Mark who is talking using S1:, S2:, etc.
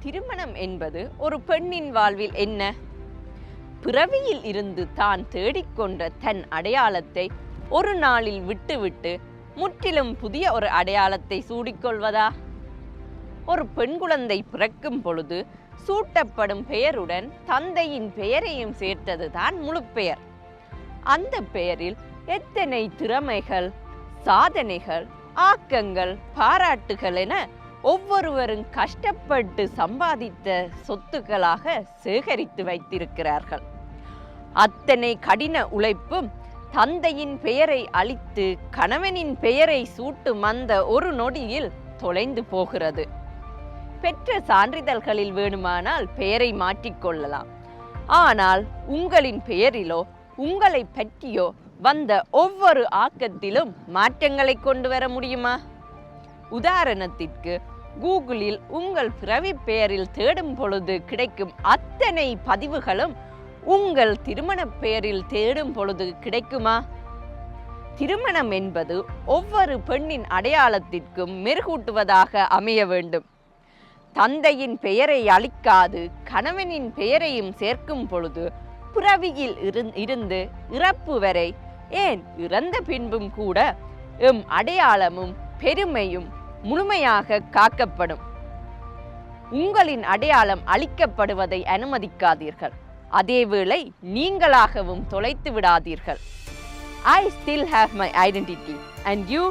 S1: திருமணம் என்பது ஒரு பெண்ணின் வாழ்வில் என்ன? பிறவியில் இருந்து தான் தேடிக்கொண்ட தன் அடையாளத்தை ஒரு நாளில் விட்டுவிட்டு முற்றிலும் புதிய ஒரு அடையாளத்தை சூடிக்கொள்வதா? ஒரு பெண் குழந்தை பிறக்கும் பொழுது சூட்டப்படும் பெயருடன் தந்தையின் பெயரையும் சேர்த்தது தான் முழு பெயர். அந்த பெயரில் எத்தனை திறமைகள், சாதனைகள், ஆக்கங்கள், பாராட்டுகள் என ஒவ்வொருவரும் கஷ்டப்பட்டு சம்பாதித்த சொத்துக்களாக சேகரித்து வைத்திருக்கிறார்கள். அத்தனை கடின உழைப்பும் தந்தையின் பெயரை அழித்து கணவனின் பெயரை சூட்டும் அந்த ஒரு நொடியில் தொலைந்து போகிறது. பெற்ற சான்றிதழ்களில் வேணுமானால் பெயரை மாற்றிக்கொள்ளலாம். ஆனால் உங்களின் பெயரிலோ உங்களை பற்றியோ வந்த ஒவ்வொரு ஆக்கத்திலும் மாற்றங்களை கொண்டு வர முடியுமா? உதாரணத்திற்கு, கூகுளில் உங்கள் பிறவி பெயரில் தேடும் பொழுது கிடைக்கும் அத்தனை பதிவுகளும் உங்கள் திருமண பெயரில் தேடும் பொழுது கிடைக்குமா? திருமணம் என்பது ஒவ்வொரு பெண்ணின் அடையாளத்திற்கும் மெருகூட்டுவதாக அமைய வேண்டும். தந்தையின் பெயரை அழிக்காது கணவனின் பெயரையும் சேர்க்கும் பொழுது பிறவியில் இருந்து இறப்பு வரை, ஏன் இறந்த பின்பும் கூட எம் அடையாளமும் பெருமையும் முழுமையாக காக்கப்படும். உங்களின் அடையாளம் அழிக்கப்படுவதை அனுமதிக்காதீர்கள். அதேவேளை நீங்களாகவும் தொலைத்து விடாதீர்கள். I still have my identity and you